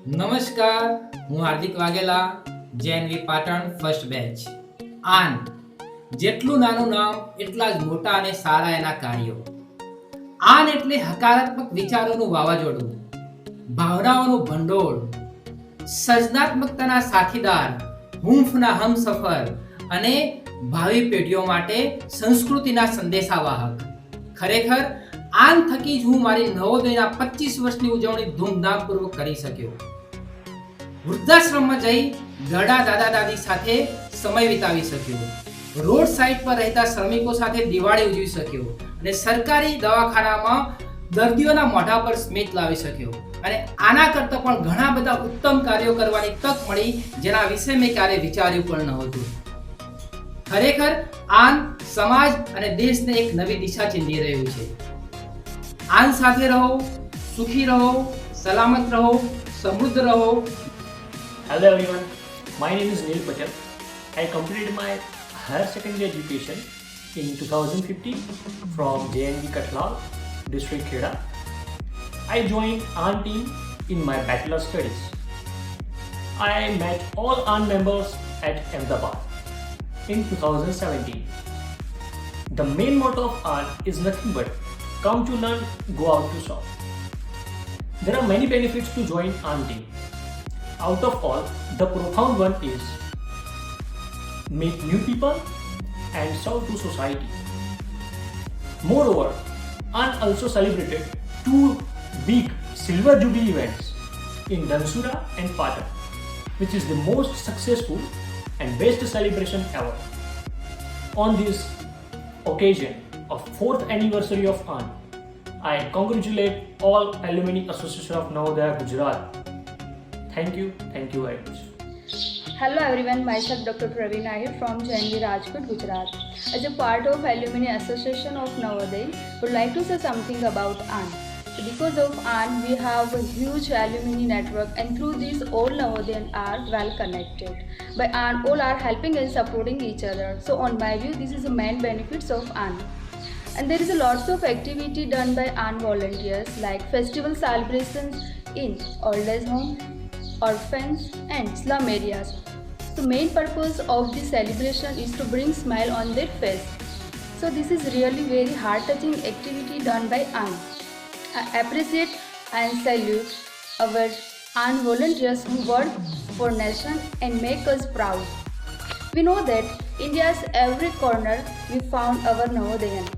નમસ્કાર, હું Hardik Vaghela, JNV Patan first batch. આન જેટલું નાનું નામ એટલા જ મોટા અને સારા એના કાર્યો. આન એટલે હકારાત્મક વિચારોનું વાવાઝોડું, ભાવનાઓનું ભંડોળ, સર્જનાત્મકતાના સાથીદાર, હૂંફના હમસફર અને ભાવિ પેઢીઓ માટે સંસ્કૃતિના સંદેશાવાહક. ખરેખર આન થકી જ હું મારી નવોદયના 25 વર્ષની ઉજવણી ધૂમધામપૂર્વક કરી શક્યો. વૃદ્ધાશ્રમમાં જઈ ગડા દાદા દાદી સાથે સમય વિતાવી શક્યો, રોડ સાઈડ પર રહેતા શ્રમિકો સાથે દિવાળી ઉજવી શક્યો અને સરકારી દવાખાનામાં દર્દીઓના મોઢા પર સ્મિત લાવી શક્યો. અને આના કરતાં પણ ઘણા બધા ઉત્તમ કાર્યો કરવાની તક મળી જેના વિશે મેં ક્યારે વિચાર્યું પણ નહોતું. ખરેખર આન સમાજ અને દેશને એક નવી દિશા ચીંધી રહ્યું છે. આન સાથે રહો, સુખી રહો, સલામત રહો, સમૃદ્ધ રહો. Hello everyone, my name is Neil Patel. I completed my higher secondary education in 2015 from JNV Katlal, district Kheda. I joined AN team in my bachelor studies. I met all AN members at Ahmedabad in 2017. The main motto of AN is nothing but come to learn, go out to shop. There are many benefits to join AN team. Out of all, the profound one is meet new people and serve to society. Moreover, AN also celebrated two big Silver Jubilee events in Dhansura and Patan, which is the most successful and best celebration ever. On this occasion of 4th anniversary of AN, I congratulate all Alumni Association of Navodaya Gujarat. Thank you very much. Hello everyone, myself Dr. Praveen Ahir from JNV Rajkot, Gujarat. As a part of Alumni Association of Navodaya, would like to say something about AN. Because of AN, we have a huge alumni network and through this all Navodayans are well connected. By AN, all are helping and supporting each other. So on my view, this is the main benefits of AN. And there is a lots of activity done by AN volunteers like festival celebrations in old age home, orphans and slum areas. The main purpose of this celebration is to bring smile on their face. So this is really very heart-touching activity done by AN. I appreciate and salute our AN volunteers who work for nation and make us proud. We know that India's every corner we found our Navodayan.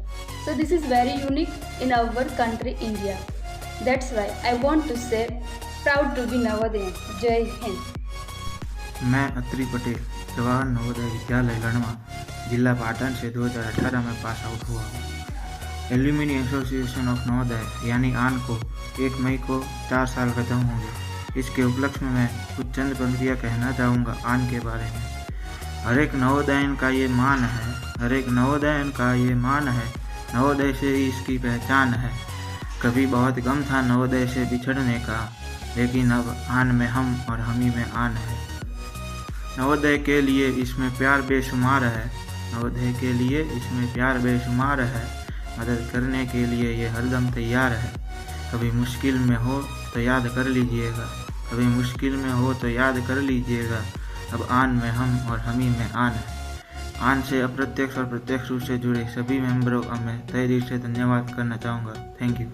So this is very unique in our country India. That's why I want to say proud to be Navodayan. Jai Hind. मैं अत्री पटेल जवाहर नवोदय विद्यालय लड़वा जिला पाटन से 2018 में pass out हुआ हूँ। Alumni association of Navodaya यानी आन को 1 मई को 4 साल खत्म होंगे। इसके उपलक्ष्य में मैं कुछ चंद पंक्तियाँ कहना चाहूँगा आन के बारे में। हर एक नवोदयन का ये मान है, हर एक नवोदयन का ये मान है, नवोदय से ही इसकी पहचान है। कभी बहुत गम था नवोदय से बिछड़ने का, लेकिन अब आन में हम और हमी में आन है। नवोदय के लिए इसमें प्यार बेशुमार है, नवोदय के लिए इसमें प्यार बेशुमार है। मदद करने के लिए ये हरदम तैयार है। कभी मुश्किल में हो तो याद कर लीजिएगा, कभी मुश्किल में हो तो याद कर लीजिएगा। अब आन में हम और हमी में आन है। आन से अप्रत्यक्ष और प्रत्यक्ष रूप से जुड़े सभी मेंबरों का मैं तहे दिल से धन्यवाद करना चाहूँगा। Thank you.